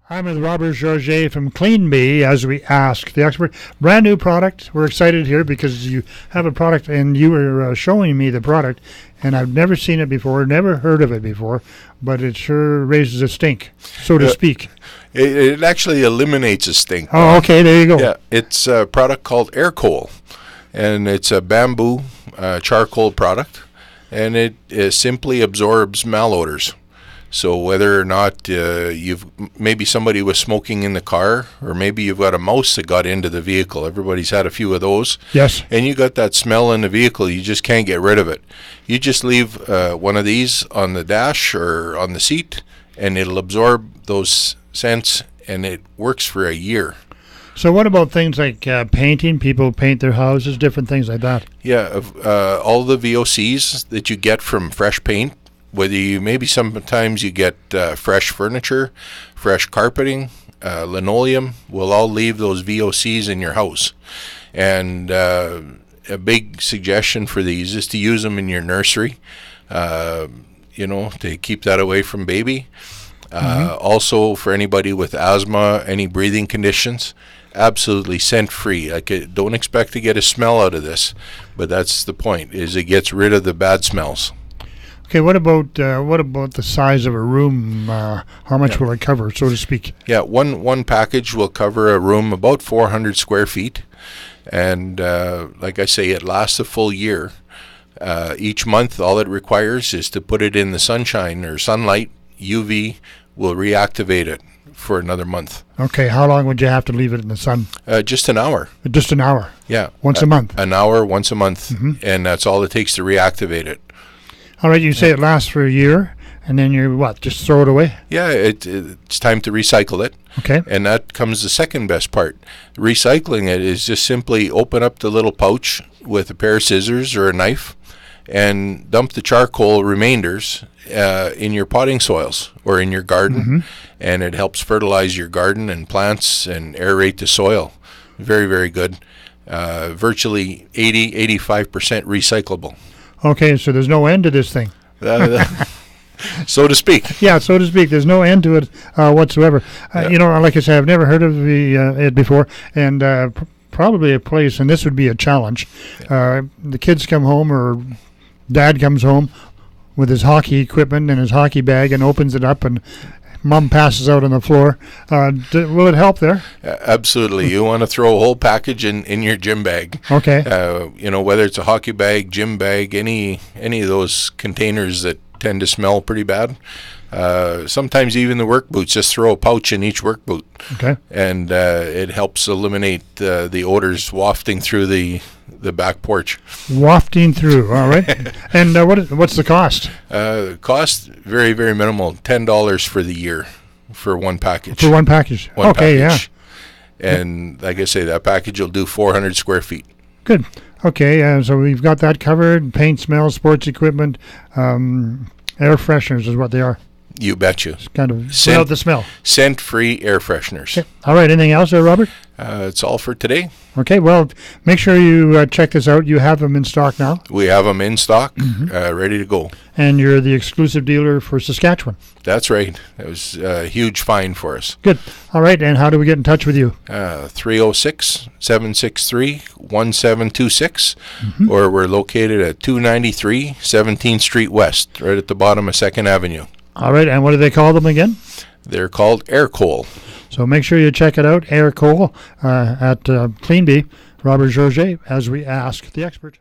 I'm with Robert Georget from Clean Bee as we ask the expert. Brand new product. We're excited here because you have a product and you were showing me the product, and I've never seen it before, never heard of it before, but it sure raises a stink, so to speak. It actually eliminates a stink. Oh, okay, there you go. Yeah, it's a product called Air Coal, and it's a bamboo charcoal product, and it simply absorbs malodors. So whether or not maybe somebody was smoking in the car, or maybe you've got a mouse that got into the vehicle. Everybody's had a few of those. Yes. And you got that smell in the vehicle, you just can't get rid of it. You just leave one of these on the dash or on the seat, and it'll absorb those scents, and it works for a year. So what about things like painting? People paint their houses, different things like that. Yeah, all the VOCs that you get from fresh paint, whether sometimes you get fresh furniture, fresh carpeting, linoleum, will all leave those VOCs in your house. And a big suggestion for these is to use them in your nursery, to keep that away from baby. Also, for anybody with asthma, any breathing conditions, absolutely scent-free. Don't expect to get a smell out of this, but that's the point, is it gets rid of the bad smells. Okay, what about the size of a room? How much will it cover, so to speak? Yeah, one package will cover a room about 400 square feet, and like I say, it lasts a full year. Each month, all it requires is to put it in the sunshine or sunlight. UV will reactivate it for another month. Okay, how long would you have to leave it in the sun? Just an hour. Just an hour? Yeah. Once a month? An hour, once a month, and that's all it takes to reactivate it. All right, you say it lasts for a year, and then just throw it away? Yeah, it's time to recycle it. Okay. And that comes the second best part. Recycling it is just simply open up the little pouch with a pair of scissors or a knife and dump the charcoal remainders in your potting soils or in your garden, and it helps fertilize your garden and plants and aerate the soil. Very, very good. Virtually 85% recyclable. Okay, so there's no end to this thing. So to speak. Yeah, so to speak. There's no end to it whatsoever. Like I said, I've never heard of it before, and probably a place, and this would be a challenge. The kids come home, or Dad comes home with his hockey equipment and his hockey bag and opens it up, and Mom passes out on the floor. Will it help there? Absolutely. You want to throw a whole package in your gym bag. Okay. Whether it's a hockey bag, gym bag, any of those containers that tend to smell pretty bad. Sometimes even the work boots, just throw a pouch in each work boot. Okay. And it helps eliminate the odors wafting through the back porch. Wafting through, all right. And what's the cost? Cost, very, very minimal, $10 for the year for one package. For one package. One okay, package. Yeah. And like I say, that package will do 400 square feet. Good. Okay, so we've got that covered. Paint, smell, sports equipment, air fresheners is what they are. You betcha. It's kind of without the smell. Scent-free air fresheners. Okay. All right. Anything else there, Robert? It's all for today. Okay. Well, make sure you check this out. You have them in stock now. We have them in stock, ready to go. And you're the exclusive dealer for Saskatchewan. That's right. It was a huge find for us. Good. All right. And how do we get in touch with you? 306-763-1726. Or we're located at 293 17th Street West, right at the bottom of 2nd Avenue. All right. And what do they call them again? They're called Air Coal. So make sure you check it out, Air Coal, at Clean Bee. Robert Georget, as we ask the expert.